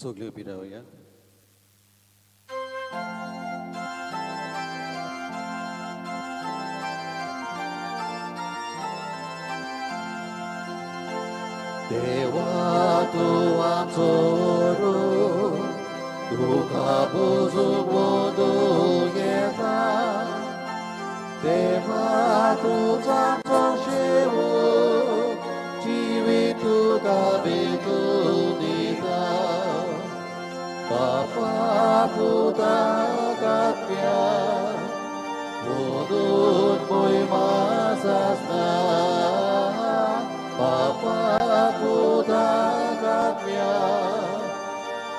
सगळी उबी रावया. देवा तूं आमचो दुखा बुजूंक मोदूं येता. देवा तूंच आमचो शेवो जिवीत तुका भेटून दिता. बापा तुका काप्या मोदून मोहिमास आसता. बापा तुका काप्या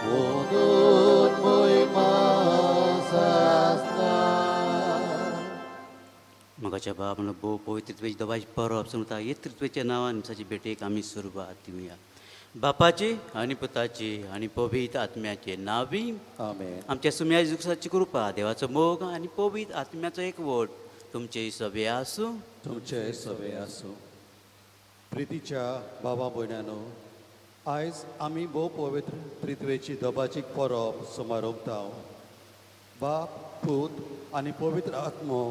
मोदून मोहिमास आसता. मगाच्या बाब म्हणून भोव पवित्रत्वेची दबाची परब सुनता येतृत्वेच्या नांवान आमची भेटेक आमी सुरवात दिवया. बापाची आनी पुताची आनी पवित्र आत्म्याचे नावी आमेन. आमच्या सुम्या दिवसाची कृपा देवाचो मोग आनी पवित्र आत्म्याचो एकवट तुमचे सभे आसूं. तुमचे सवे आसूं. प्रितीच्या बाबा भयणांनो, आयज आमी भोव पवित्र त्रित्वेची दबाची परब समारोपता. बाप, पूत आनी पवित्र आत्मो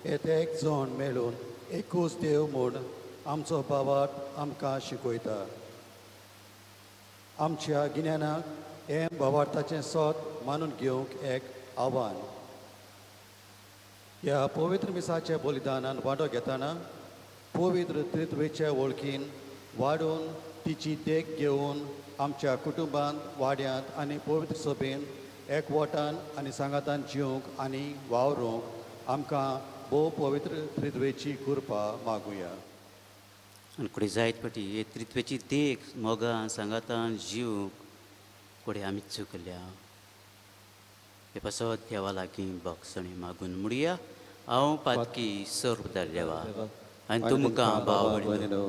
हे एक जण मेळून एकूच देव म्हूण आमचो बाबाट आमकां शिकयता. आमच्या गिन्यानाक हे भावार्थाचें सोत मानून घेवंक एक आव्हान. ह्या पवित्र मिसाच्या बलिदानान वांटो घेतना पवित्र त्रित्वेच्या वळखीन वाडून तिची देख घेवन आमच्या कुटुंबांत वाड्यांत आनी पवित्र सभेन एकवटान आनी सांगातान जिवंक आनी वावरूंक आमकां भोव पवित्र त्रित्वेची कृपा मागुया. आनी कुडे जायत फाटी हे त्रित्वेची देख मोगान सांगातान जीव कुडे आमी चुकल्या. हे पासत देवा लागीं भोगसणी मागून म्हणुया. हांव पातकी सर्वदार देवा आनी तुमकां भाव भयणीनो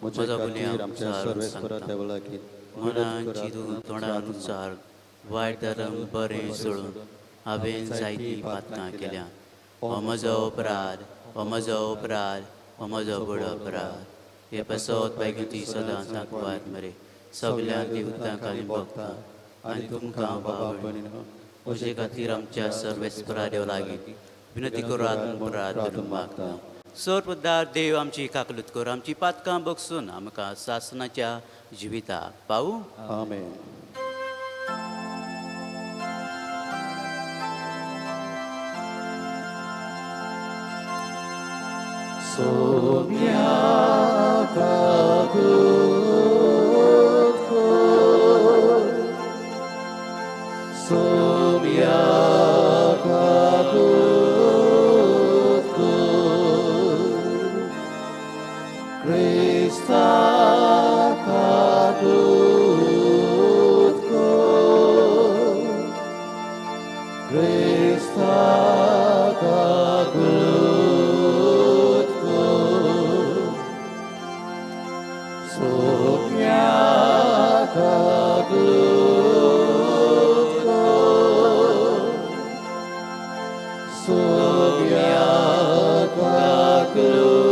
म्हजो गुन्यांव आमच्या सर्वेस्परा देवा लागीं मनान चिंतून तोंडान उच्चार वायट धर्म बरें सोडून हांवें जायतीं पातकां केल्या. हो म्हजो अपराध, हो म्हजो अपराध, हो म्हजो बडो अपराध. हे पासत पैकी सदां सांकवात मरे सगळ्यांक देवतां खाली भोगता आनी तुमकां भाव भयणीनो म्हजे खातीर आमच्या सर्वेस्परा देवा लागीं विनंती करात प्रार्थना मागता. सर्वदार देव आमची काकलूत कर आमची पातकां बगसून आमकां सासणाच्या जिविताक पावू. आमेन. सोम्या काकूत सोम्या काकूत क्रिस्ता काकूत क्रिस्ता काकूत सोम्या काकूत सोम्या काकूत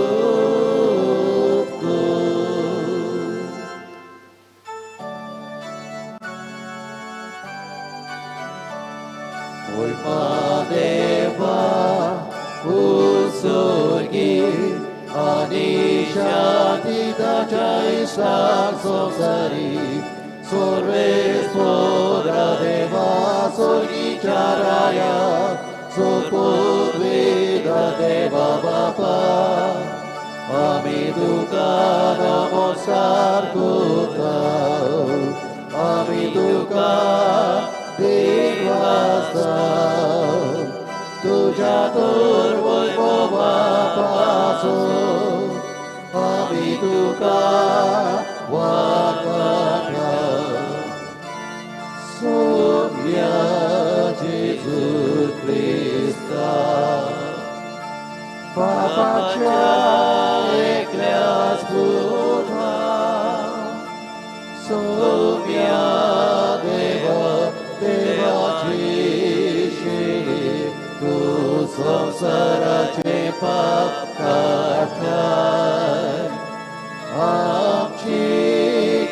देवा उर्सुगी आनी शांती ताच्या इश्टाक संवसारी सर्वेस्परा देवा सोगीच्या राया सोपविता देवा बापा आमी तुका नमस्कार करता. आमी तुका देवास्ता तुझ्या तोर वैभवापासून आमी तुका वागता. सोम्या जेजू क्रिस्ता पापाच्या एकल्याच पुता सोम्या देवा देवाची शेळी तू संसाराचे पाप काढताय. आमची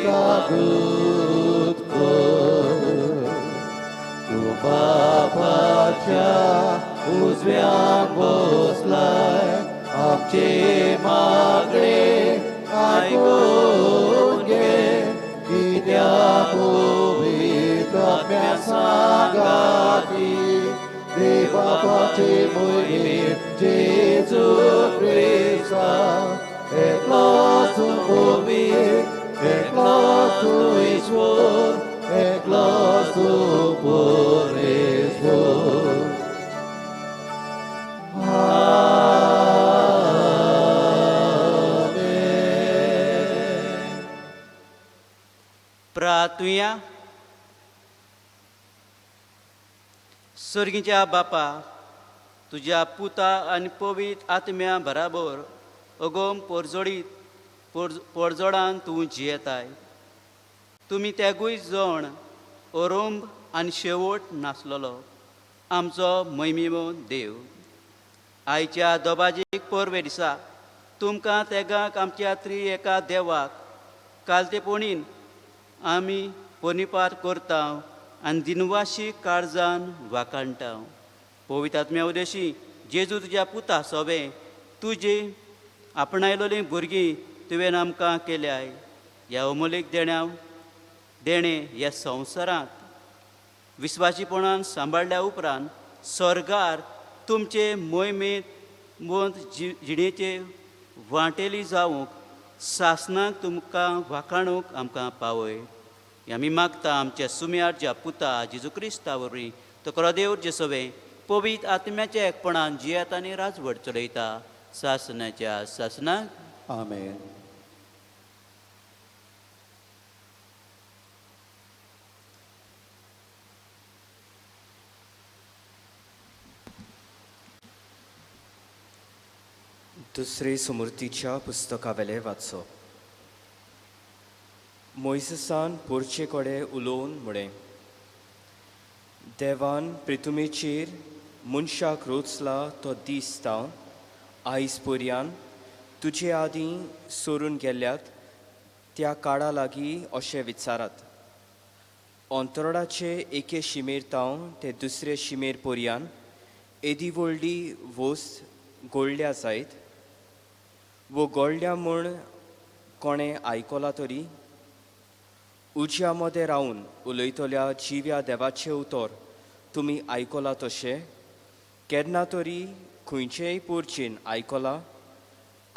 काकूत कर प्रार्थुया. सर्गीच्या बापा, तुज्या पुता आनी पवित्र आत्म्या बराबर अगोम पोरजोडान तूं जियेताय. तुमी तेगूय जण अरोंब आनी शेवट नासलेलो आमचो मैमिमो देव. आयच्या दोबाजीक परवे दिसा तुमकां तेगाक आमच्या एका देवाक कालतेपणीन आमी पोनिपात करता आनी दिनवाशी काळजान वाकाणटा. पवित्र आत्म्या उदेशी जेजू तुज्या पुता सोबे तुजी आपणायलोलीं भुरगीं तुवें आमकां केल्याय. ह्या अमोलीक देणे ह्या संवसारांत विस्वासीपणान सांबाळल्या उपरांत स्वर्गार तुमचे मोहिमेंत मोद जिणेचे वांटेली जावंक सासणाक तुमकां वाखाणूंक आमकां पावय. आमी मागता आमच्या सुम्याच्या पुता जेजू क्रिस्ता वरवीं तो क्रदेव जेसोवे पवित्र आत्म्याच्या एकपणान जियेत आनी राजवट चलयता सासणाच्या सासणाक. आमेन. दुसरे समृद्धीच्या पुस्तकावेले वाचो. मोइसेसान पोरचे कडेन उलोवन म्हळें, देवान प्रितुमेचेर मनशाक रोचला तो दीस तावन आयज पर्यान तुजे आदीं सोरून गेल्यात त्या काळा लागीं अशें विचारात. अंतरडाचे एके शिमेर तावन ते दुसरे शिमेर पर्यान एदी व्हडली वोस गोळ्ळ्या जायत. वो गोळ्ळ्या म्हूण कोणें आयकलां तरी? उज्या मदें रावन उलयतल्या जिव्या देवाचें उतर तुमी आयकलां तशें केन्ना तरी खंयचेय पोरचेन आयकलां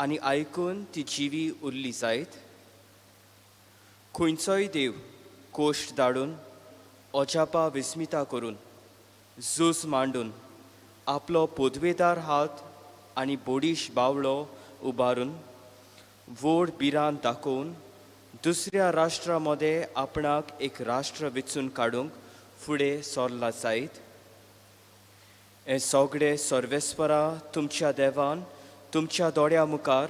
आनी आयकून ती जिवी उरली जायत? खंयचोय देव कोश्ट धाडून अजापा विस्मिता करून झूज मांडून आपलो पोदवेदार हात आनी बोडीश बावळो उबारून व्हड बिरान दाखोवन दुसऱ्या राष्ट्रा मदें आपणाक एक राष्ट्र वेंचून काडूंक फुडें सरला जायत? हे सगळे सर्वेस्परा तुमच्या देवान तुमच्या दोळ्या मुखार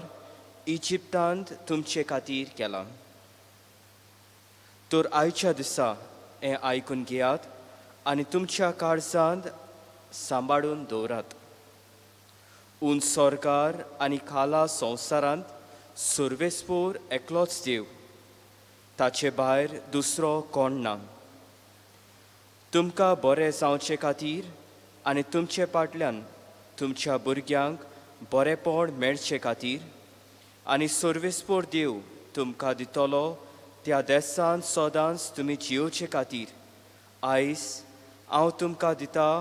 इजिप्तांत तुमचे खातीर केलां. तर आयच्या दिसा हें आयकून घेयात आनी तुमच्या काळजांत सांबाळून दवरात. उंच सरकार आनी खाला संवसारांत सर्वेस्पोर एकलोच देव, ताचे भायर दुसरो कोण ना. तुमकां बरें जावचे खातीर आनी तुमचे फाटल्यान तुमच्या भुरग्यांक बरेंपण मेळचे खातीर आनी सर्वेस्पोर देव तुमकां दितलो त्या देसान सदांच तुमी जियोचे खातीर आयज हांव तुमकां दिता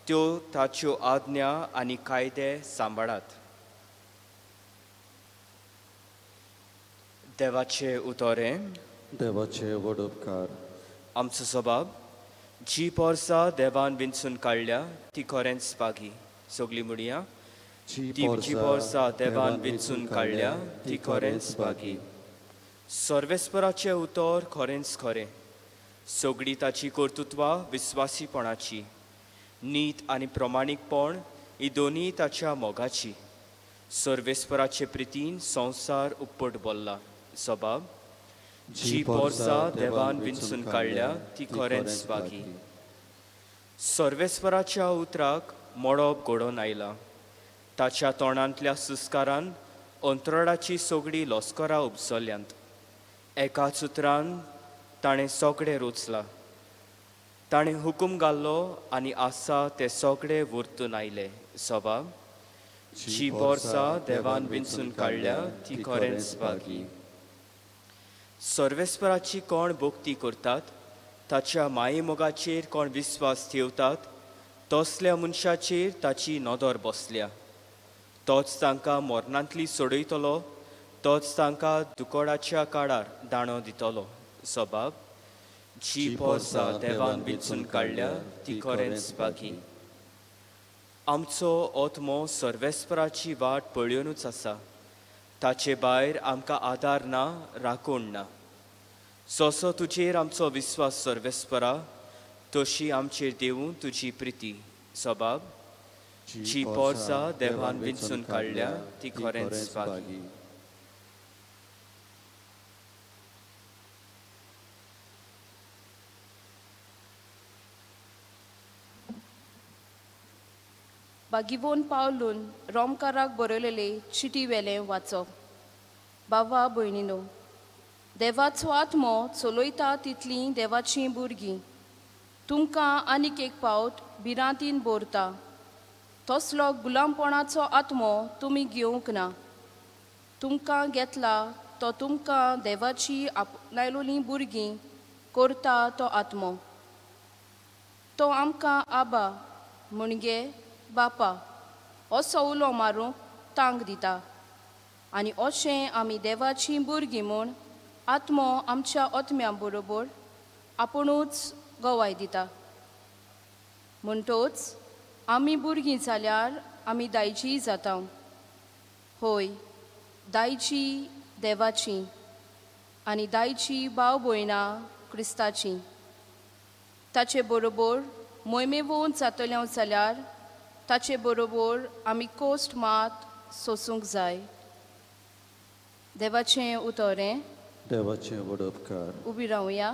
त्यो ताच्यो आज्ञा आनी कायदे सांबाळात. देवाचे उतोरें. देवाचे व्हड उपकार. आमचो सबाब जी पोरसां देवान विंचून काडल्या ती खरेंच बागी. सगळीं म्हणया, जी पोरसां देवान विंचून काडल्या ती खरेंच बागी. सर्वेस्पराचें उतर खरेंच खरें. सगळीं ताची कर्तुत्वां विस्वासीपणाची. नीत आनी प्रमाणीकपण ही दोनी ताच्या मोगाची. सर्वेस्पराचे प्रितीन संवसार उप्पट बोल्ला. सबाब जी पोरसां देवान विंचून काडल्या ती खरेंच बागी. सर्वेस्पराच्या उतराक मोडप घडोवन आयला. ताच्या तोंडांतल्या सुस्कारान अंतरडाची सगळीं लस्करां उपसल्ल्यांत. एकाच उतरान ताणें सगळें रोचलां. ताणें हुकूम घाल्लो आनी आसा ते सगळे वर्तून आयले. सबाब जी पोरसां देवान विंचून काडल्या ती खरेंच बागी. सर्वेस्पराची कोण भोक्ती करतात, ताच्या माये मोगाचेर कोण विस्वास ठेवतात, तसल्या मनशाचेर ताची नदर बसल्या. तोच तांकां मरणांतली सोडयतलो, तोच तांकां दुकोडाच्या काळार दाणो दितलो. सबाब जी पोरसां देवान विंचून काडल्या ती खरेंच बागी. आमचो ओतमो सर्वेस्पराची वाट पळयोनूच आसा. ताचे भायर आमकां आदार ना, राखण ना. जसो तुजेर आमचो विस्वास सर्वेस्परा तशी आमचेर देवूं तुजी प्रिती सबाब जी पोरसां देवान विंचून काडल्या ती खरेंच बागी. बागिवोन पावलून रोमकाराक बरयलेले चिटी वेलें वाचप. बाबा भयणीनो, देवाचो आत्मो चलयता तितलीं देवाचीं भुरगीं तुमकां आनीक एक पावट भिरांतीन भरता. तसलो गुलामपणाचो आत्मो तुमी घेवंक ना. तुमकां घेतला तो तुमकां देवाची आपणायलोलीं भुरगीं करता तो आत्मो. तो आमकां आबा म्हणजे बापा असो उलो मारूंक तांक दिता. आनी अशें आमी देवाचीं भुरगीं म्हूण आत्मो आमच्या आत्म्या बरोबर आपुणूच गवाय दिता. म्हणटोच आमी भुरगीं जाल्यार आमी दायजीं जाता. होय, दायजीं देवाचीं आनी दायजीं भाव भयणां क्रिस्ताचीं. ताचे बरोबर मोयमेवून जातल्यो जाल्यार ताचे बरोबर आमी कोस्ट मात सोसूंक जाय. देवाचें उतोरें. देवाचें व्हड उपकार. उबी रावया.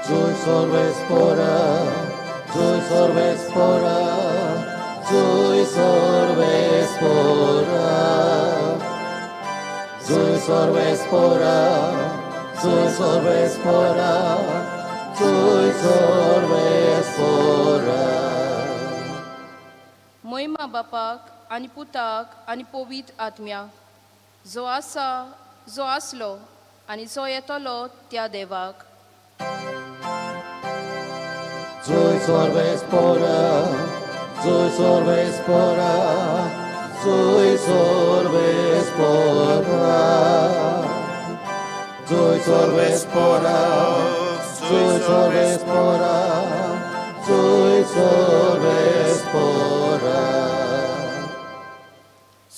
Joy sorvespora, joy sorvespora, joy sorvespora, joy sorvespora, joy sorvespora, joy sorvespora. मोहिमा बापाक आनी पुताक आनी पवित्र आत्म्या जो आसा, जो आसलो आनी जो येतलो त्या देवाक. Joy sorvespora, joy sorvespora, joy sorvespora, joy sorvespora, joy sorvespora, joy sorvespora.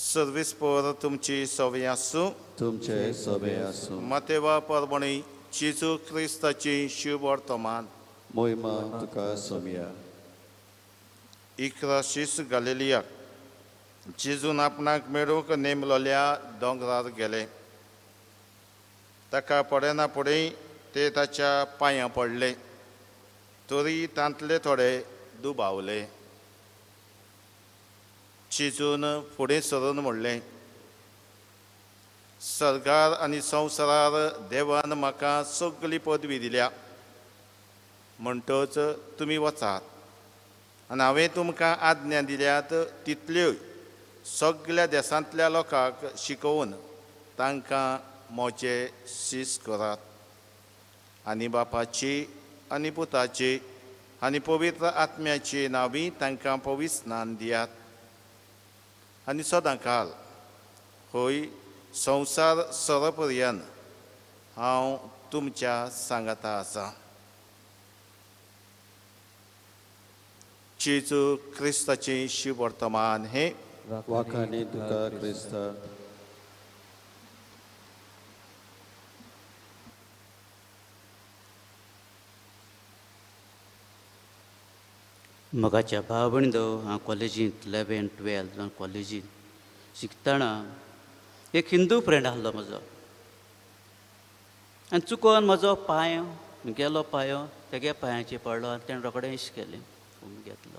सर्विस्पोर तुमची सवय आसूं. तुमचे सभे आसूं. मातेवा परमणी जेजू क्रिस्ताची शुभ वर्तमान. मोहिमा तुका सोमिया. इकराशीस गालिलियाक जेजून आपणाक मेळूंक नेमलोल्या दोंगरार गेले. ताका पडेना फुडें ते ताच्या पांयां पडले. तरी तांतले थोडे दुबावले. जेजून फुडें सरून म्हणलें, सर्गार आनी संवसारार देवान म्हाका सगळी पदवी दिल्या. म्हणटच तुमी वचात आनी हांवें तुमकां आज्ञा दिल्यात तितल्योय सगळ्या देशांतल्या लोकांक शिकोवन तांकां म्हजे शीस करात. आनी बापाची आनी पुताची आनी पवित्र आत्म्याची नांवीं तांकां पवित्र स्नान दियात. आनी सदां काल होय संवसार सरपर्यंत हांव तुमच्या सांगाता आसा. जेजू क्रिस्ताचें शुभ वर्तमान हे वाखाणी तुका क्रिस्ता. मोगाच्या भाव भयणींनो, हांव कॉलेजींत 11, 12 कॉलेजींत शिकतना एक हिंदू फ्रेंड आसलो म्हजो. आनी चुकोन म्हजो पांय गेलो पांयो तेगे पांयाचेर पडलो आनी तेणें रोखडें इश्ट केलें, घेतलो.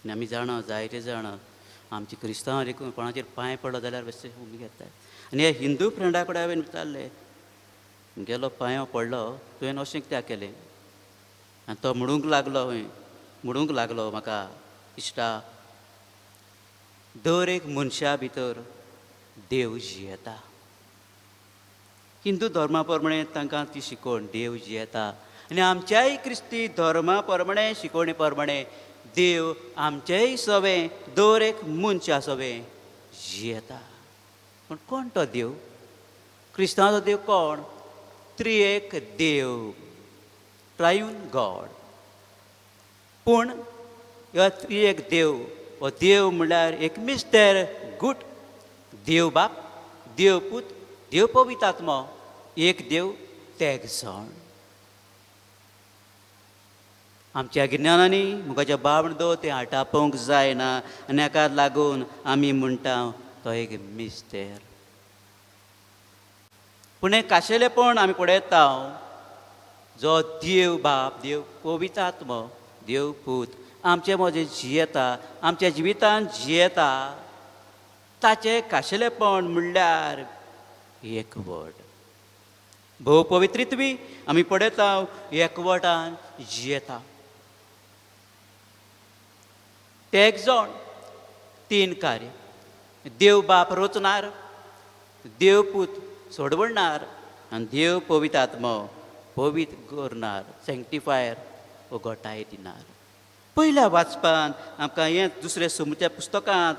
आनी आमी जाणा जायते जाण आमची क्रिस्तांव देखून कोणाचेर पांय पडलो जाल्यार बेश्टे उमेद घेतात. आनी हे हिंदू फ्रेंडा कडेन हांवें विचारलें, गेलो पांयो पडलो तुवें अशें कित्याक केलें? आनी तो म्हणूंक लागलो म्हाका इश्टा, दर एक मनशा भितर देव जियेता. हिंदू धर्मा प्रमाणे तांकां ती शिकवण देव जियेता. आनी आमच्याय क्रिस्ती धर्मा प्रमाणे शिकवणे प्रमाणे देव आमचेय सवें दर एक मनशा सवें जियेता. पूण कोण तो देव? क्रिस्तांवाचो देव कोण? त्रिएक देव, ट्रायून गॉड. पूण हो त्रिएक देव हो देव म्हणल्यार एक मिस्टर गूड देव बाप, देव पूत, देव पवित्र आत्मा, एक देव तेग सण. आमच्या गिन्यानांनी मुखाच्या बाबडो तें आटापोवंक जायना आनी हाका लागून आमी म्हणटा तो एक मिस्टेर. पूण हें खाशेलेपण आमी पळयता जो देव बाप, देव पवित्र आत्मा, देव पूत आमचे मजें जियेता, आमच्या जिवितांत जियेता, ताचें खाशेलेपण म्हणल्यार एकवट. भोव पवित्रित्वी आमी पळयता एकवटान जियेता. ते एक जण तीन कार्य. देव बाप रचणार, देव पूत सोडवणार आनी देव पवित्र आत्मा पवित्र करणार, सेंक्टिफायर वो घोटाय दिनार. पयल्या वाचपान आमकां हें दुसऱ्या समृद्ध्या पुस्तकांत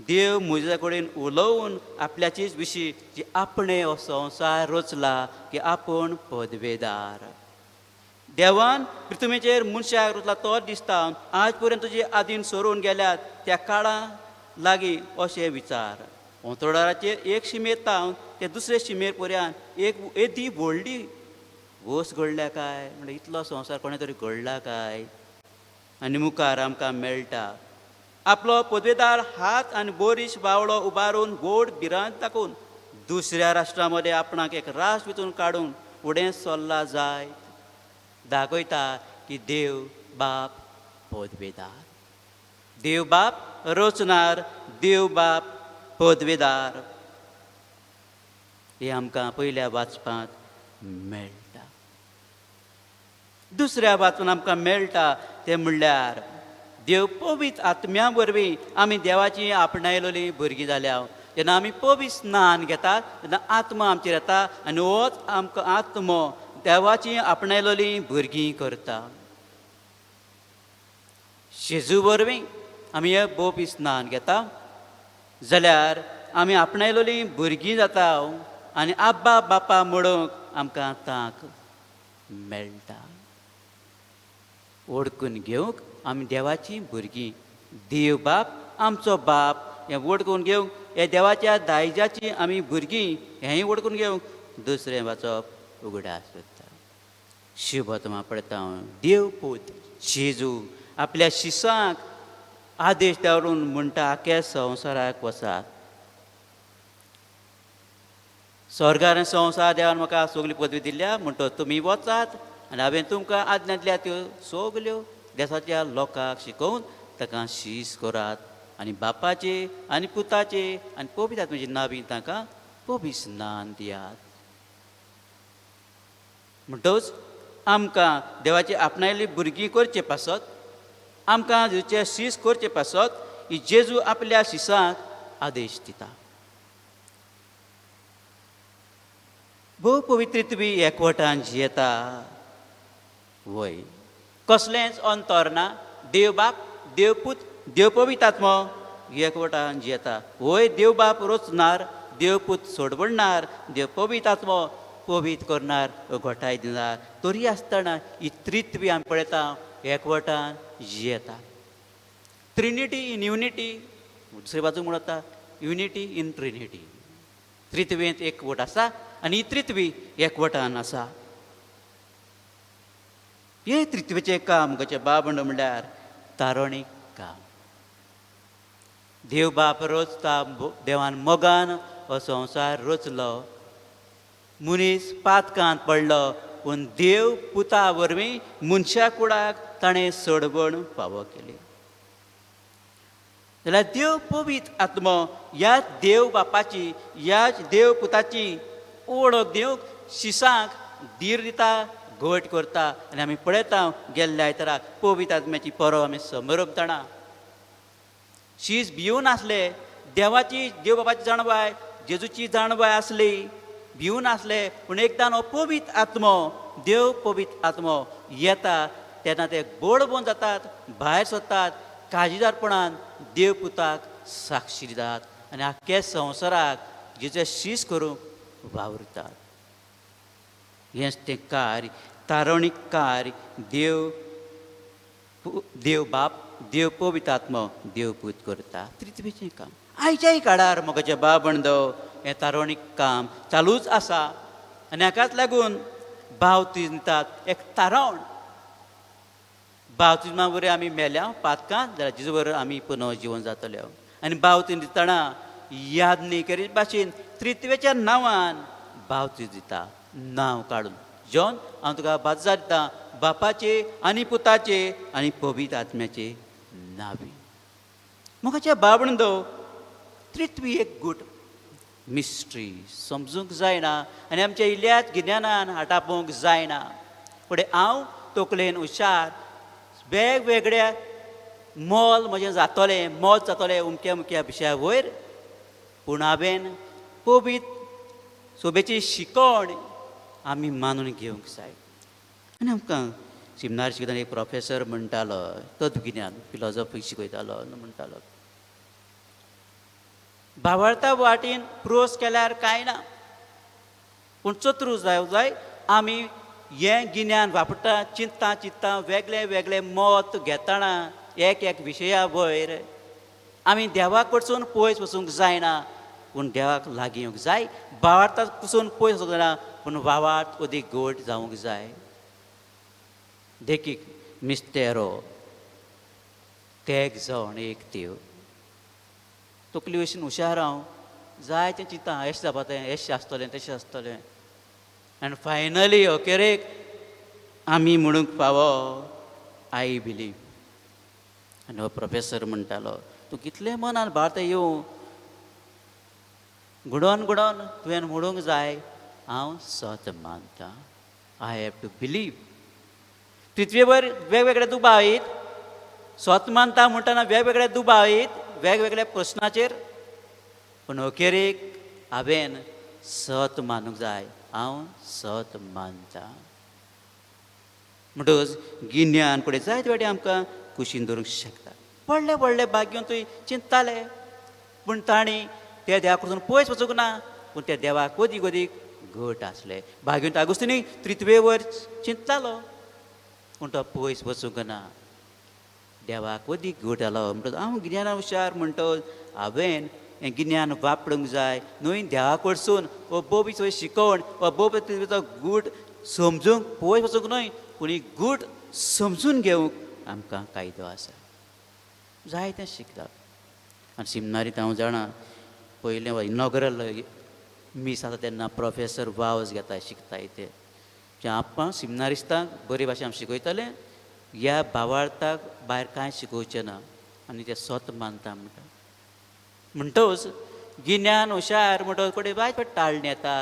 देव मोइजा कडेन उलोवन आपल्याचेच विशीं जी आपणे हो संवसार रचला की आपूण पदवेदार. देवान पृथ्वीचेर मनशाक रचला तो दिसता आज पर्यंत तुजे आदीन सोडून गेल्यात त्या काळा लागीं अशे विचार. अंतराळाचेर एक शिमेर तावन ते दुसरे शिमेर पर्यंत एक येदी व्हडली वस घडल्या काय, म्हणजे इतलो संवसार कोणे तरी घडला काय. आनी मुखार आमकां मेळटा आपलो पदवेदार हात आनी बोरीश बावळो उबारून गोड भिरांत दाखोवन दुसऱ्या राष्ट्रांमध्ये आपणाक एक राष्ट्र वेंचून काडून फुडें सरला जाय दाखयता की देव बाप पदवेदार. देव बाप रचणार, देव बाप पदवेदार. हे आमकां पयल्या वाचपांत मेळटा. दुसऱ्या वाचून आमकां मेळटा तें म्हणल्यार देव पवित्र आत्म्या वरवीं आमी देवाची आपणायलेलीं भुरगीं जाल्या. जेन्ना आमी पवित्र स्नान घेतात तेन्ना आत्मा आमचेर येता आनी होच आमकां आत्मो देवाची आपणायलेलीं भुरगीं करता. शेजू वरवीं आमी हे पवित्र स्नान घेता जाल्यार आमी आपणायलेलीं भुरगीं जाता आनी आब्बा बापा म्हणूंक आमकां तांक मेळटा. ओळखून घेवंक आमी देवाची भुरगीं. देव बाप आमचो बाप हें ओळखून घेवंक हे देवाच्या दायजाची आमी भुरगीं हेंय ओळखून घेवंक दुसरें वाचप उगडास करता. शुभतमा पळयता देव पूत जेजू आपल्या शिसांक आदेश दवरून म्हणटा आख्या संवसाराक वचात. स्वर्गार संवसार देवान म्हाका सगली पदवी दिल्या म्हणटा तुमी वचात आनी हांवें तुमकां आज्ञा दिल्या त्यो सगल्यो देशाच्या लोकांक शिकोवन ताका शीस करात आनी बापाचे आनी पुताचे आनी पवित्र आत्म्याचे नांवी तांकां पवित्र स्नान दियात. म्हणटच आमकां देवाची आपणायली भुरगीं करचे पासत, आमकां जेचे शीस करचे पासत ही जेजू आपल्या शिसांक आदेश दिता. भोव पवित्रित्वी एकवटान जियेता. वय कसलेंच अंतर ना. देव बाप, देव पूत, देव पवित्र आत्मा एकवटान जियेता. वय देव बाप रचणार, देव पूत सोडवणार, देव पवित्र आत्मा पवित्र करणार, घोटाय दिनार. तरी आसतना ही त्रित्वी आमी पळयता एकवटान जियेता. Trinity in unity. दुसरे बाजू म्हणटा युनिटी इन ट्रिनिटी. त्रित्वेंत एकवट आसा आनी ही त्रित्वी एकवटान आसा. हे त्रित्वेचें काम गोचे बाबंड म्हणल्यार तारणीक काम. देव बाप रचता देवान मोगान हो संवसार रचलो. मनीस पातकांत पडलो पूण देव पुता वरवीं मनशा कुळाक ताणें सोडवण फावो केली. जाल्यार देव पवित्र आत्मा ह्या देव बापाची ह्याच देव पुताची ओळख दिवंक शिसांक धीर दिता, घोट करता. आनी आमी पळयता गेल्ल्या आयताराक पवित्र आत्म्याची परब आमी समरप जाणा. शीस भिवन आसले, देवाची देव बापाची जाणवाय जेजूची जाणवाय आसली, भिवन आसले. पूण एकदां हो पवित्र आत्मो देव पवित्र आत्मो येता तेन्ना ते बोड बोन जातात, भायर सरतात, काळजीदारपणान देव पुताक साक्षी दितात आनी आख्या संवसाराक जेचे शीस करूंक वावुरतात. हेंच तें कार्य, तारणीक कार्य देव बाप, देव पवित्र आत्मा, देव पूत करता. त्रित्वेचें काम. आयच्याय काळार मोगाचे भावबंदो हें तारोणीक काम चालूच आसा आनी हाकाच लागून बावतीज दितात एक तारण. बावतिजमा वरवीं आमी मेल्या पातकां जाल्यार जेजू वर आमी पुनः जिवन जातल्यो आनी बावतीज दितना यादनी करीत भाशेन त्रित्वेच्या नांवान बावतीज दिता नांव काडून. जॉन हांव तुका बाजा दिता बापाचे आनी पुताचे आनी पवित्र आत्म्याचे नांवी. मोगाचे भावबंदो त्रित्वी एक गूट मिस्ट्री समजूंक जायना आनी आमच्या इल्ल्याच गिन्यानान आटापोवंक जायना. फुडें हांव तकलेन हुशार वेगवेगळ्या मोल म्हजें जातलें मोल जातलें उमक्या मुख्या विशया वयर पूण हांवें पवित्र सोबेची शिकवण आमी मानून घेवंक जाय. आनी आमकां सिमनार शिकयतना एक प्रोफेसर म्हणटालो तत्वगिन्यान फिलॉसॉफी शिकयतालो म्हणटालो भावार्था वाटेन प्रोस केल्यार कांय ना पूण चतरू जाय आमी हें गिन्यान वापरता चिंत्ता वेगळे वेगळे मत घेतना एक विशया वयर आमी देवाक कडसून पयस वचूंक जायना पूण देवाक लागीं येवंक जाय. भावार्थाक पसून पयस वचूंक जायना पूण भावार्थ अदीक घट जावंक जाय. देखीक मिस्तेरो तेग जावन एक देव तकली भशेन हुशार हांव जाय तें चिंता अशें जावपा तें अशें आसतलें तशें आसतलें आनी फायनली अखेरेक आमी म्हणूंक पावो आय बिलीव. आनी हो प्रोफेसर म्हणटालो तूं कितलें मनान भारत येवं घडोवन तुवें म्हणूंक जाय हांव सत मानतां. I have to believe. पृथ्वीवर वेगवेगळे दुबावीत स्वत मानता म्हणटना वेगवेगळे दुबावीत वेगवेगळ्या प्रस्नाचेर पूण अखेरेक हांवें सत मानूंक जाय हांव सत मानतां. म्हणटच गिन्यान फुडें जायते फावटी आमकां कुशीन दवरूंक शकता. व्हडले व्हडले भाग्य तुवें चिंतताले पूण तांणी त्या देवा कडसून पयस वचूंक ना पूण त्या देवाक अदीक घट आसले. भाग्यवंत आगुस्तीनूय त्रित्वे वयर चिंततालो पूण तो पयस वचूंक ना देवाक अदीक घट जालो. म्हणटच हांव गिन्याना हुशार म्हणटच हांवें हें गिन्यान वापरूंक जाय न्हय देवा कडसून हो बोबीचो शिकवण हो बोबीचो गूट समजूंक पयस वचूंक न्हय पूण ही गूट समजून घेवंक आमकां कायदो आसा. जाय तें शिकता. आनी सिमनारीत हांव जाणा पयलें इनॉग्रल मीस आसा तेन्ना प्रोफेसर वावज घेता शिकताय ते आप्पा सिमनारिस्तांक बरे भाशेन शिकयतालें ह्या भावार्थाक भायर कांय शिकोवचें ना आनी ते स्वत मानता म्हणटच गिन्यान हुशार म्हणटच कोणें वायट टाळणी येता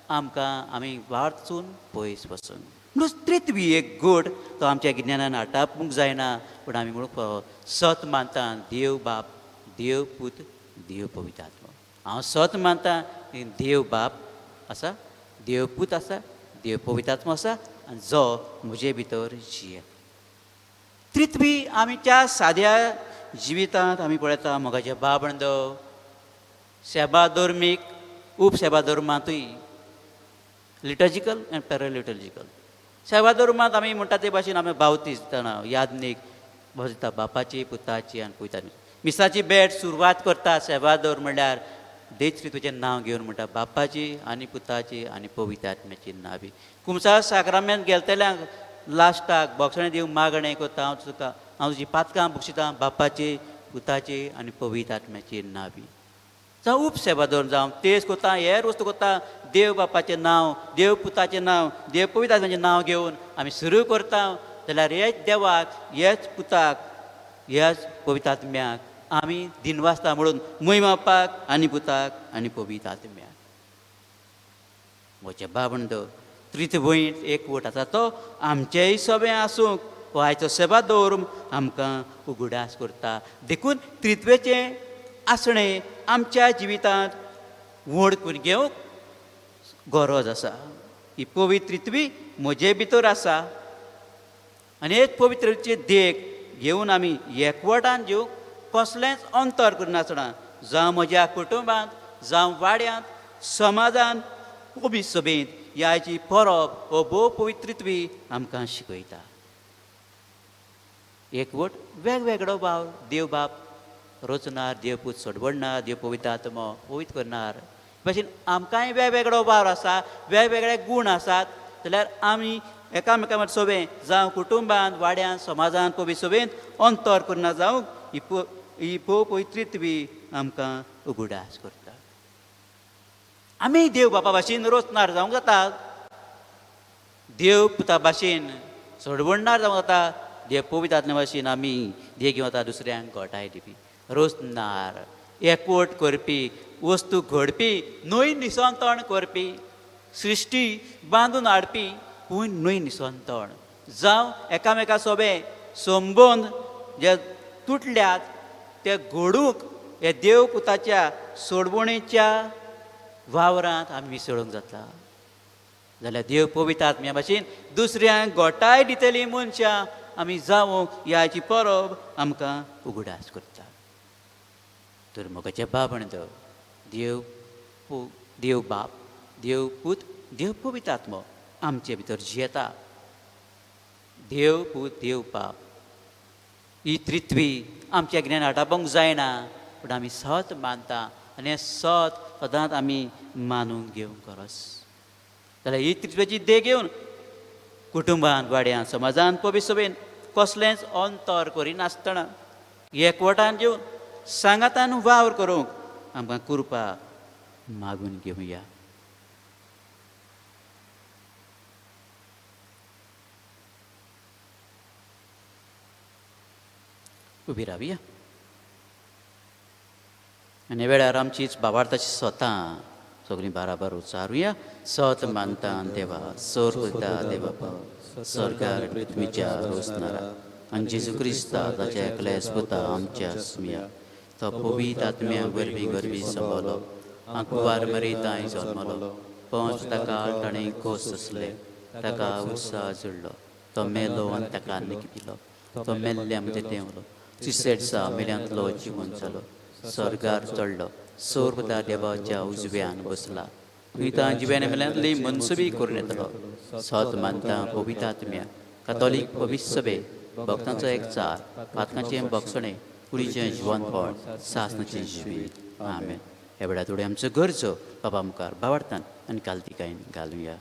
आमकां आमी वाचून पयस वचून म्हणून त्रित्वी एक गूट तो आमच्या गिन्यानान आटापूंक जायना पूण आमी म्हणूंक सत मानता देव बाप देव पूत देव पवित्र आत्मा. हांव सत मानता देव बाप आसा देव पूत आसा देव पवित्र आत्मा आसा आनी जो म्हजे भितर जिये. त्रित्वी आमच्या साद्या जिवितांत आमी पळयता मोगाचे भावबंदो सेवा धर्मीक उपसेवा धर्मांतूय लिटर्जिकल आनी पॅरालिटर्जिकल. सेवा धर्मांत आमी म्हणटा ते भाशेन आमी बावतीज दितना यादनीक दिता बापाची पुताची आनी पवित्र मिसाची भेट सुरवात करता सेवा धर्म म्हणल्यार देत्रित्वेचें नांव घेवन म्हणटा बापाची आनी पुताची आनी पवित्र आत्म्याची नांवी. कुमसा साक्रामेंत गेलतल्यांक लास्टाक बोगसणे दिवंक मागणें करता हांव तुजी पातकां बक्षितां बापाची पुताची आनी पवित्र आत्म्याची नांवी. जावं उपसेवा धर्म जावं तेच कोता हेर वस्तू कोता देव बापाचें नांव देव पुताचें नांव देव पवित्र आत्म्याचें नांव घेवन आमी सुरू करता जाल्यार हेच देवाक हेच पुताक ह्याच पवित्र आत्म्याक आमी दिनवासता म्हणून महिमापाक आनी पुताक आनी पवित्र आत्म्याक. म्हजे भावंडो त्रित्वयीत एकवट आसा तो आमचेय सभें आसूंक हो आयचो सेवा धर्म आमकां उगडास करता. देखून त्रित्वेचें आसणें आमच्या जिवितांत व्हड करून घेवंक गरज आसा. ही पवित्र त्रित्वी म्हजे भितर आसा आनी एक पवित्रचे देख घेवन आमी एकवटान जेवंक कसलेंच अंतर करनासतना जावं म्हज्या कुटुंबांत जावं वाड्यांत समाजांत पवित्र सभेंत ह्याची परब हो भोव पवित्रत्वी आमकां शिकयता. एकवट वेगवेगळो भाव देव बाप रचणार, देवपूत सोडवडणार, देव पवित्र आत्मो पवित्र करणार भशेन आमकांय वेगवेगळो वावर आसा, वेगवेगळे गूण आसात, जाल्यार आमी एकामेकां सोबें जावं कुटुंबांत, वाड्यान, समाजांत, पवित्र सोबेंत अंतर करना जावंक ही पवित्रित्वी आमकां उगडास करता. आमी देव बापा भाशेन रचणार जावंक जाता, देव पुता भाशेन सोडवडणार जावंक जाता, देव पवित्र आत्म्या भाशेन आमी देव घेवन वता दुसऱ्यांक घोटाय दिवपी, रचणार, एकवट करपी, वस्तू घडपी, न्हंय निसंतण करपी, सृश्टी बांदून हाडपी, पूण न्हंय निसंतण जावं एकामेका सोबें संबंद जे तुटल्यात ते घडूंक हे देव पुताच्या सोडवणेच्या वावरांत आमी मिसळूंक जाता. जाल्यार देव पवित्र आत्म्या भाशेन दुसऱ्यांक घोटाय दितली मनशां आमी जावंक ह्याची परब आमकां उगडास करता. तर मोगाचें बाबणद देव बाप, देव पूत, देव पवित्र आत्मो आमचे भितर जियेता. देव पूत, देव बाप ही त्रित्वी आमच्या ज्ञान आटावंक जायना, पूण आमी सत मानता आनी हें सत सदांच आमी मानून घेवंक गरज. जाल्यार ही त्रित्वेची देख घेवन कुटुंबांत, वाड्यान, समाजांत, पवित्र सभेन कसलेंच अंतर करिनासतना एकवटान जेवन सांगातान वावर करूंक आमकां कृपा मागून घेवया. उबी रावया आनी वेळार आमचीच भावार्थाची स्वता सगळीं बाराबर उच्चारुया. सत मानता देवा, सोर करता देवा, स्वर्गार पृथ्वीच्या रोसणारा आनी जेजू क्रिस्ता ताच्या एकल्याच पुता आमच्या स्मिया, तो पवित्र आत्म्या वरवीं गरबी संभवलो, आंकुवार मरीताय जल्मलो, पंच ताका ताणें कोस असले, ताका उत्साह जुळ्ळो, तो मेलो आनी ताका अन्नक दिलो, तो मेल्ल्या मध्ये देंवलो, तिसरे दिसा मेल्यांतलो जिवन जालो, स्वर्गार चडलो, सोर पुता देवाच्या उजव्यान बसला, थंय तां जिव्यान मेल्यांतली मनसुबी करून येतलो. सत मानता पवित्र आत्म्या, कातोलीक पवित्र सभे, भक्तांचो एकचार, पातकांचें भक्षणें, कुडीचें जिवनफळ, सासणाचें जिवीत. आमेन. ह्या वेळार थोड्यो आमच्यो गरजो बाबा मुखार भावार्थान आनी काल्तिकायेन घालुया.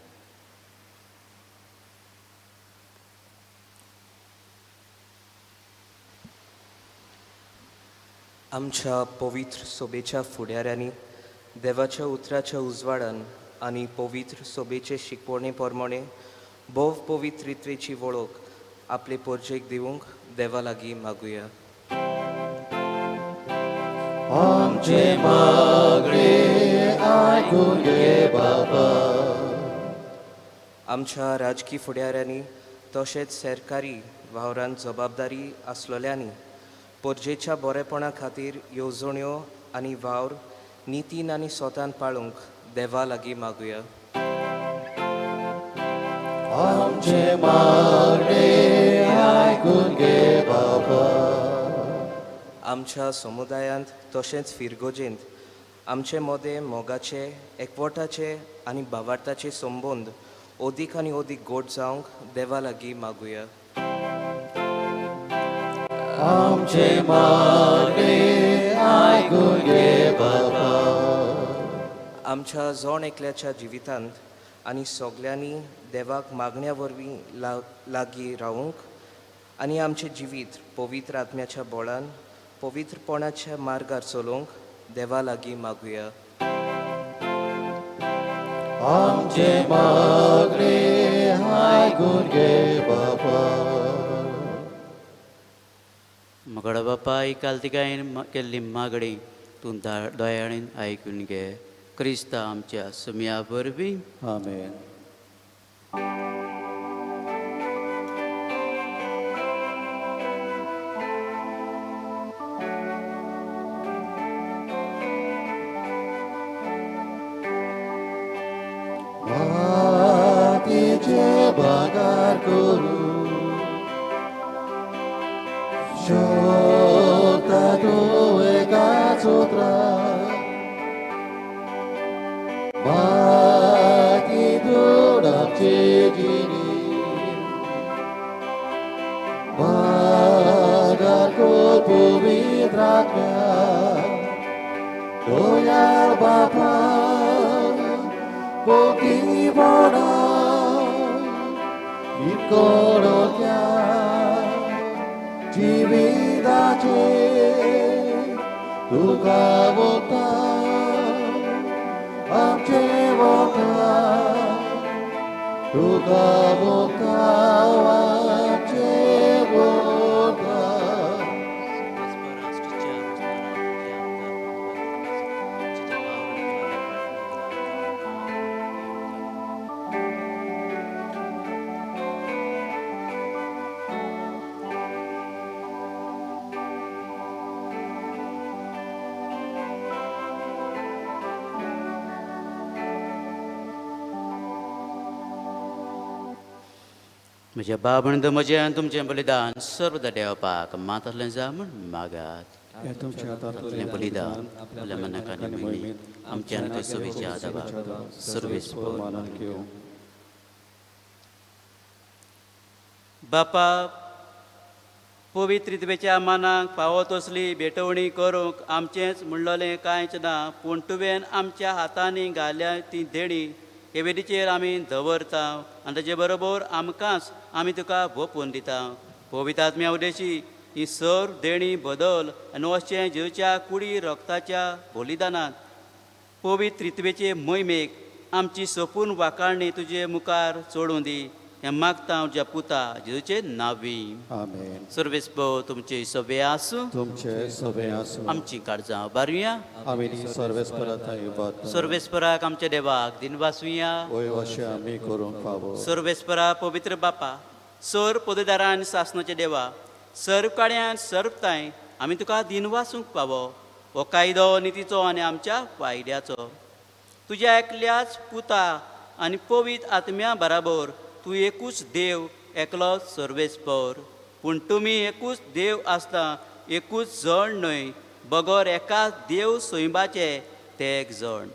आमच्या पवित्र सोबेच्या फुडाऱ्यांनी देवाच्या उतराच्या उजवाडान आनी पवित्र सोबेचे शिकवणे प्रमाणे भोव पवित्रित्वेची वळख आपले पोरजेक दिवंक देवा लागीं मागुया. आमचे मागणे आयकून घे बाबा. आमच्या राजकी फुडाऱ्यांनी तशेंच सरकारी वावरांत जबाबदारी आसलेल्यांनी पोरजेच्या बरेपणा खातीर येवजण्यो आनी वावर नितीन आनी स्वतान पाळूंक देवा लागीं मागुया. आमचे मागणे आयकून घे बाबा. आमच्या समुदायांत तशेंच फिरगोजेंत आमचे मोदे मोगाचे, एकवटाचे आनी भावार्थाचे संबंद ओदीक आनी ओदीक गोड जावंक देवा लागीं मागुया. आमचे मागणे आयकून घे बाबा. आमच्या जोण एकल्याच्या जिवितांत आनी सगल्यांनी देवाक मागण्या वरवीं लागीं रावूंक आनी आमचें जिवीत पवित्र आत्म्याच्या बळान पवित्रपणाच्या मार्गार चलोवंक देवा लागीं मागुया. आमचे मागणे आयकून घे बाबा. मगडा बापा काल्तिकायेन केल्ली मागणी तूं दयाळीन आयकून घे. क्रिस्ता आमच्या सुम्या वरवीं आमेन. मातीचे भागार करू शोधता तूं एकाच उतरार. मातीतून आमची जिणी भागार कर पवित्र आत्म्या. बापा पोटी बोडा इकोडोक्या जिविताचे तुका बोलता आमचे बोलता तुका बोलता आमचे बोलता म्हज्या बाबणद म्हजें तुमचें बलिदान सर्वदा देवपाक मातांतलें जा म्हण मागात हे तुमच्या आपलें बलिदान आपल्या मनाकानी मेळ्ळी आमच्या आनी सोबीच्या आदाराक सर्वेस मानान घेवं बापा पवित्र रितवेच्या मानाक फावो तसली भेटवणी करूंक आमचेंच म्हणलोलें कांयच ना पूण तुवें आमच्या हातांनी घाल्या ती देणी हे वेदीचेर आमी दवरता आनी ताचे बरोबर आमकांच आमी तुका भोपून दिता पवित्र आत्म्या उदेशी ही सर देणी बदल आनी अशें जेवच्या कुडी रक्ताच्या बलिदानांत पवित्र रितवेचे मोहिमेक आमची सपून वाकाळणी तुजे मुखार चोडूं दी हें मागता तुज्या पुता जेजूचे नांवी आमेन सर्वेस्पो तुमचे सभे आसूं तुमचे सभे आसूं आमची काळजां बारुया आमी सर्वेस्पराताय बात सर्वेस्पराक आमच्या देवाक दिन वासुया वय अशें आमी करूंक फावो सर्वेस्परा पवित्र बापा सर पददारान सासणाचे देवा सर्व काड्यान सर्वताय आमी तुका दिन वासूंक पावो हो कायदो नितीचो आनी आमच्या फायद्याचो तुज्या एकल्याच पुता आनी पवित्र आत्म्या बराबर तूं एकूच देव एकलोच सर्वेस्पर पूण तुमी एकूच देव आसता एकूच जण न्हय बगर एकाच देव सोयबाचे ते एक जण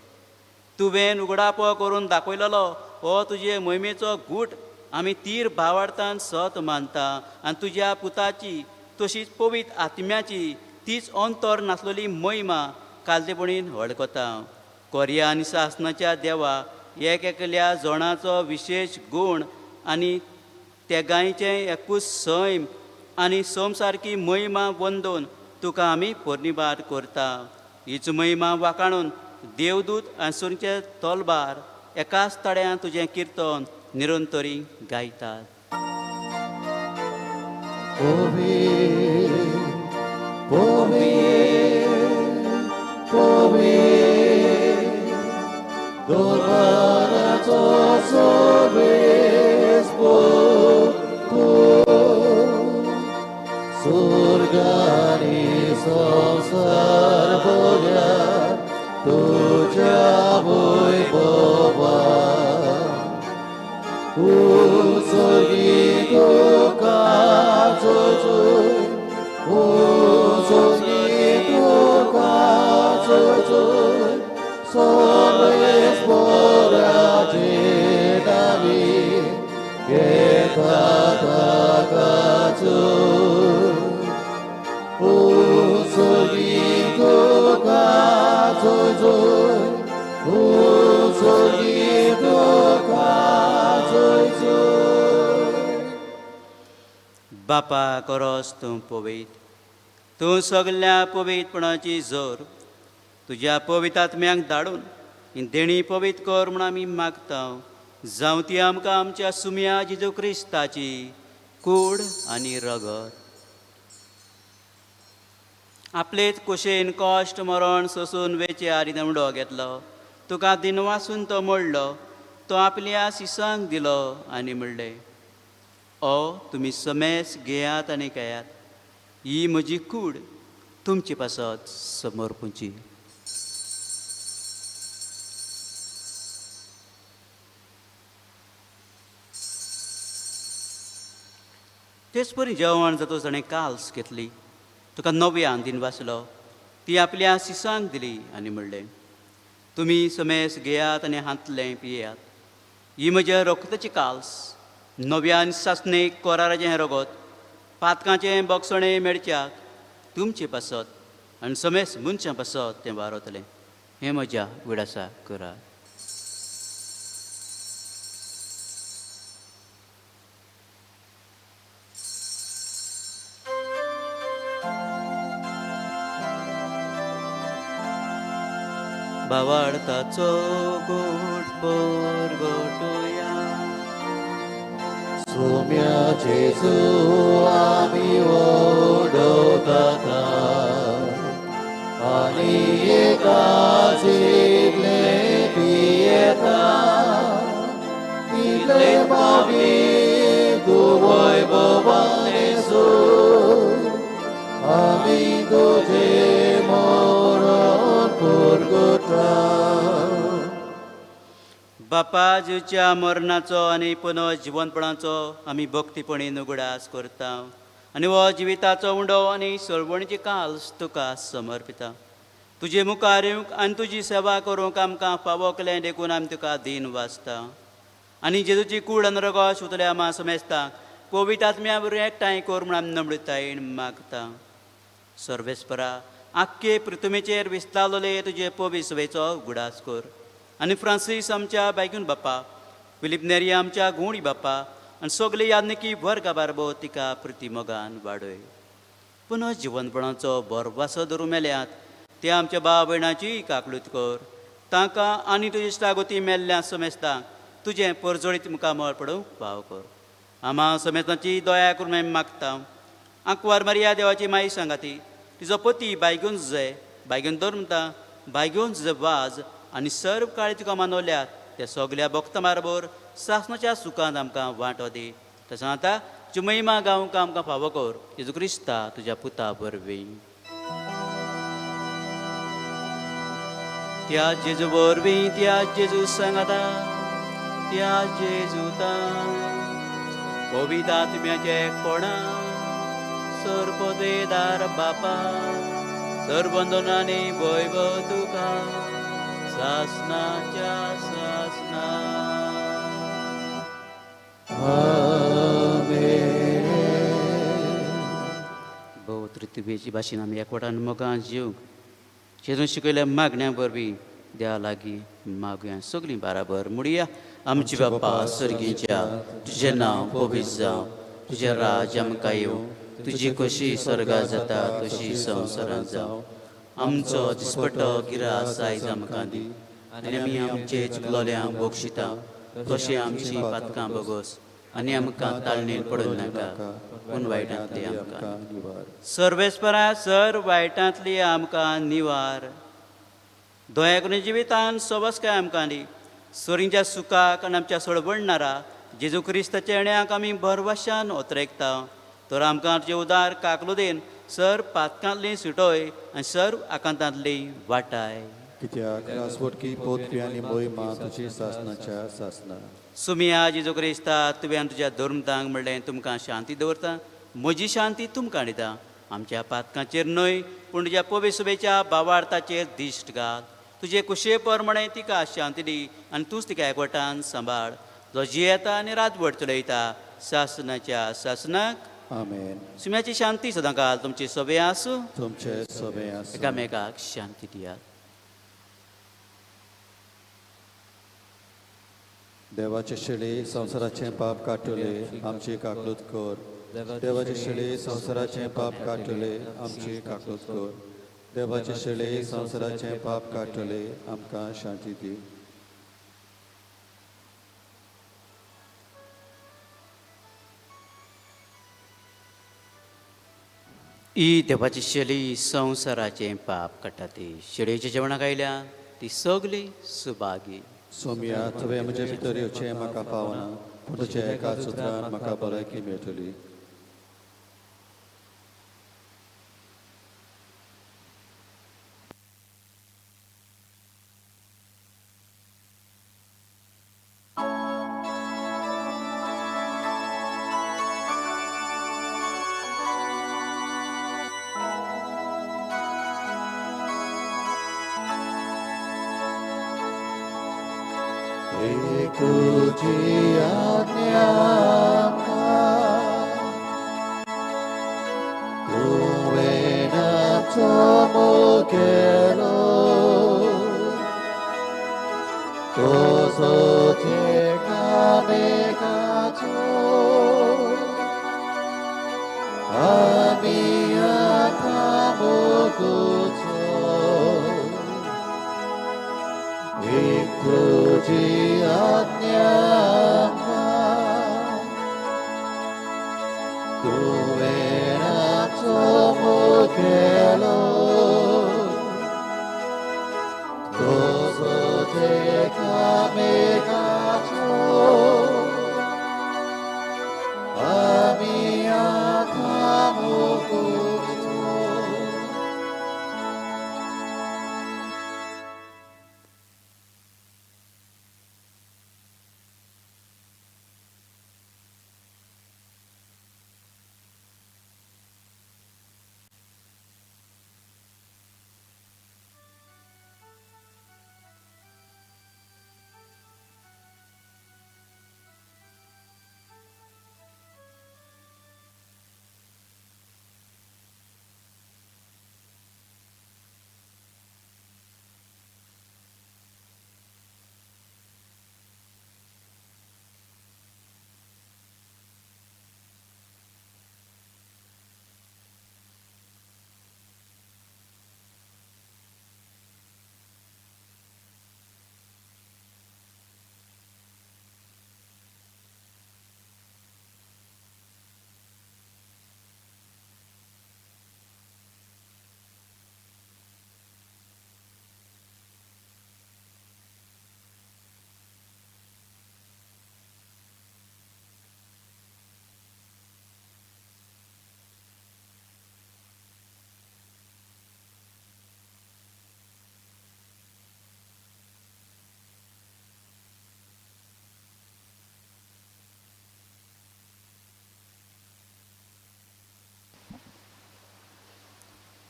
तुवें उगडापो करून दाखयलेलो हो तुजे मोहिमेचो गूट आमी तीर भावार्थान सत मानता आनी तुज्या पुताची तशीच पवित्र आत्म्याची तीच अंतर नासलेली महिमा कालतेपणीन वळखता कोरिया आनी सासणाच्या देवा एक एकल्या जणाचो विशेष गूण आनी तेगांयचें एकूच सैम आनी सोम सारकी महिमा वंदोवन तुका आमी पोरनिबार करता हीच महिमा वाकाणून देवदूत आनी सुरचे तोलबार एकाच तड्यान तुजें किर्तन निरंतरी गायतात दोबाराचो सोबेस सुर्गानी संसार बोल्या तुझ्या वैभवा उसगी तुका जोजोय उसगी तुका जोजोय सर्वेस बोराचे नावी घेता ताकाचो उसगी तुका जोजोय उसगी तुका जोजोय बापा करोस तूं पवित्र तूं सगल्या पवित्रपणाची जोर तुज्या पवित्र आत्म्याक धाडून ही देणी पवित्र कर म्हूण आमी मागता जावं ती आमकां आमच्या सुम्या जेजू क्रिस्ताची कूड आनी रगत आपलेच कुशेन कश्ट मरण सोसून वेचे आरी दमडो घेतलो तुका दिन वासून तो मोडलो तो आपल्या सिसांक दिलो आनी म्हणलें ओ तुमी समेस घेयात आनी खेयात ही म्हजी कूड तुमची पासत समर्पूची तेच परी जेवण जातो ताणें काल्स घेतली तुका नव्यान दिन वाचलो ती आपल्या सिसांक दिली आनी म्हणलें तुमी समेस घेयात आनी हातलें पियेयात ही म्हज्या रोखताची काल्स नव्यान सासणेक कोराराचें हें रगत पातकाचें बक्षणें मेडच्याक तुमचे पासत आनी समेस मनशां पासत तें वारतलें हे म्हज्या विडासा करात. भावार्थाचो गोड परगटोया. सोम्या जेजू आमी ओडोतात आनी एकाचिले पियेता इतले मामी तू वैभवाने सो आमी तुझे मरण पुरगटा. बापा जीवच्या मरणाचो आनी पुनर्जिवनपणाचो आमी भक्तीपणीन उगडास करता आनी हो जिविताचो उंडो आनी सळवणीची काल्स तुका समर्पिता. तुजे मुखार येवंक आनी तुजी सेवा करूंक आमकां फावो केलें देखून आमी तुका दिन वाचता आनी जेजूची कूड आनी रगत उतल्या आमा समेस्तांक पवित्र आत्म्या बरोबर एकठांय कर म्हूण आमी नम्रतायेन मागता. सर्वेस्परा आख्खे पृथ्वीचेर विस्तारलेले तुजे पवित्र सभेचो उगडास कर आनी फ्रांसीस आमच्या बायगून बापा, फिलीप नेरी आमच्या गुणी बापा आनी सगळी यादनिकी वर्गा बारबो तिका प्रतिमोगान वाडय. पुनः जिवनपणाचो बरवासो धरूं मेल्यात ते आमच्या भाव भयणाची काकलूत कर. तांकां आनी तुजी इश्टागोती मेल्ल्या समेस्तांक तुजें परजळीत मुखामळ पडूंक भाव कर. आमा समेस्तांची दया करून आमी मागता. आंकवार मारिया देवाची माई सांगाती तिजो पती बायगून जय बायगून धर्मता बायगून ज वाज आनी सर्व काळी तुका मानवल्यात त्या सगळ्या भक्तां बरोबर सासणाच्या सुखांत आमकां वांटो दी. तशें आतां तुजी महिमा गावंक आमकां फावो कर. जेजू क्रिस्ता तुज्या पुता वरवीं. त्या जेजू वरवीं त्या जेजू सांगाता त्या जेजूता पवित्र आत्म्याचे कोणा सर्वोदेदार बापा सर्वंदनांनी वैभव तुका सासनाच्या सासना. भोव तृतीवेची भाशेन आमी एकवटान मोगान जीव जेजून शिकयल्या मागण्या वरवीं द्या लागीं मागुया. सगळीं बाराबर म्हणुया. आमची बापा सर्गीच्या तुजें नांव पवित्र जावं. तुजें राज आमकां येवं. तुजी कशी स्वर्गांत जाता तशी संवसारांत जावं. आमचो दिसपट्टो गिरास आयज आमकां दी आनी आमी आमचे चुकलोल्यांक बक्षिता तशी आमची पातकां बोगोस आनी आमकां ताळणेन पडूं नाका पूण वायटांतली आमकां. सर्वेस्परा सर वायटांतली आमकां निवार. दया करून जिवितान सोबस्काय आमकां दी. सोरींच्या सुखाक आनी आमच्या सोडवणणारा जेजू क्रिस्ताच्या येण्याक आमी भरवशान ओतरेकता. तर आमकां तुजे उदार काकलुदेन सर पातकांतली सुटोय आनी सर्व आकांतांतली वाटाय. कित्याक रासवटकी पोतवी आनी मोहिमा तुजी सासनाच्या सासना. सुमिया जेजू क्रिस्ता तुवें तुज्या धर्मतांक म्हणलें तुमकां शांती दवरता. म्हजी शांती तुमकां दिता. आमच्या पातकांचेर न्हय पूण तुज्या पवित्र सभेच्या भावार्थाचेर दिश्ट घाल. तुजे कुशे प्रमाणे तिका शांती दी आनी तूंच तिका एकवटान सांबाळ. जो जियेता आनी रातभर चलयता सासनाच्या सासनाक. आमेन. सुम्याची शांती सदां काल तुमची सभे आसूं. तुमचे सभे आसूं. एकामेकाक शांती दियात. देवाचे शेळी संवसाराचें पाप काटले आमची काकलूत कर. देवाचे शेळी संवसाराचें पाप काटले आमची काकलूत कर. देवाचे शेळी संवसाराचें पाप काटले आमकां शांती दी. ही देवाची शेळी संवसाराचें पाप काडटा ती. शेळयेच्या जेवणाक आयल्या ती सगळी सुभागी. सोम्या तुवें म्हजे भितर येवचें म्हाका पावना पूण तुज्या एकाच उतरान म्हाका भलायकी मेळटली. तुझी आज्ञा तुवें नाचो मोगेलो 도소제감에 가죠 아미야 타모구죠 이쁘지 않냐마 두에나 쪼무게로 도소제감에 가죠 아미야 타모구죠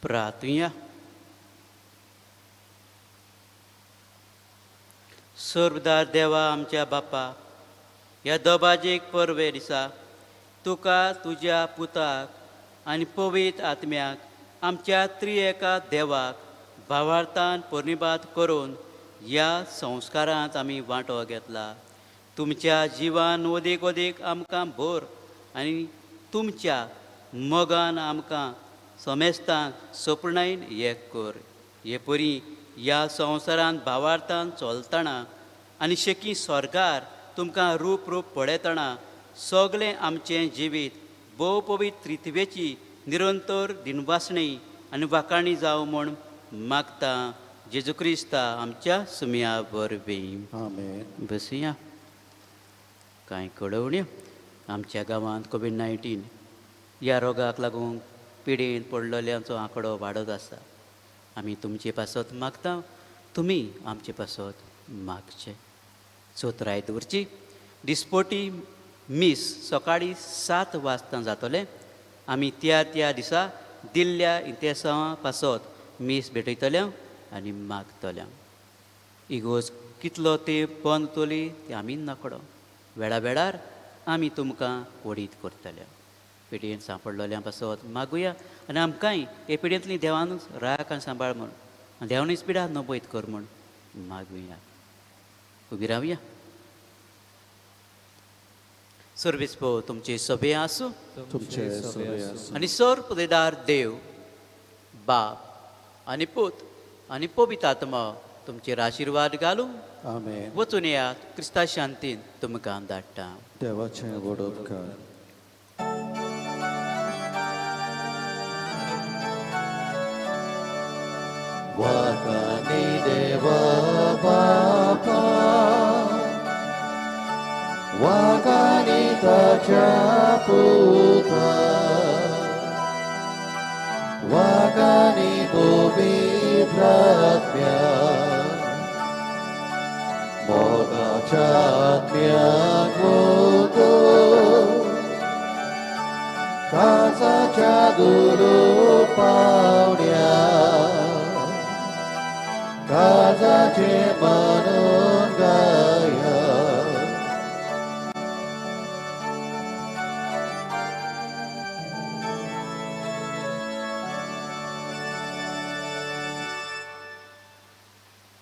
प्रार्थुया. सर्वदार देवा आमच्या बापा, ह्या दोबाजेक परवे दिसा तुका तुज्या पुताक आनी पवित्र आत्म्याक आमच्या त्रिएका देवाक भावार्थान परिनिबात करून ह्या संस्कारांत आमी वांटो घेतला. तुमच्या जिवान ओदीक ओदीक आमकां भर आनी तुमच्या मोगान आमकां समेस्तांक सपनायन एक कर. हे परी ह्या संवसारांत भावार्थान चलतना आनी शेकी स्वर्गार तुमकां रूप रूप पळयतना सगळें आमचें जिवीत भोव पवित्र त्रित्वेची निरंतर दिनवासणी आनी वाखाणी जावं म्हूण मागता. जेजू क्रिस्ता आमच्या सुमया वरवीं. आमेन. बसया. कांय कळवण्यो. आमच्या गांवांत कोविड-19 ह्या रोगाक लागून पिडेन पडलेल्यांचो आंकडो वाडत आसा. आमी तुमचे पासत मागता, तुमी आमचे पासत मागचे. चोत्रायत उरची दिसपोटी मीस सकाळीं 7 वाजता जातले. आमी त्या दिसा दिल्ल्या इतिहासा पासत मीस भेटयतले आनी मागतले. इगोज कितलो तेंप बंद तोली तें आमी नकडो. वेळा वेळार आमी तुमकां वडीत करतले. पिडयेंत सांपडलेल्या पासत मागुया आनी आमकांय हे पिडयेंतली देवानूच राख आनी सांबाळ म्हूण आनी देवानूच पिडा नबयत कर म्हूण मागुया. उबी रावया. सर्वेस्पो तुमचे सभे आसूं तुमचे सगळे आसूं. आनी सर पुदेदार देव बाप आनी पूत आनी पवित्र आत्मा तुमचेर आशिर्वाद घालूं. आमेन. वचून येयात. क्रिस्ता शांतीन तुमकां धाडटा. देवाचें वडोदकार. वाकानी देवा बापा वाकानी ताच्या पुता वाकानी पवित्र आत्म्या मोगाच्या आत्म्याक मोगो कासाच्या दुरू पावण्या काजाचे मन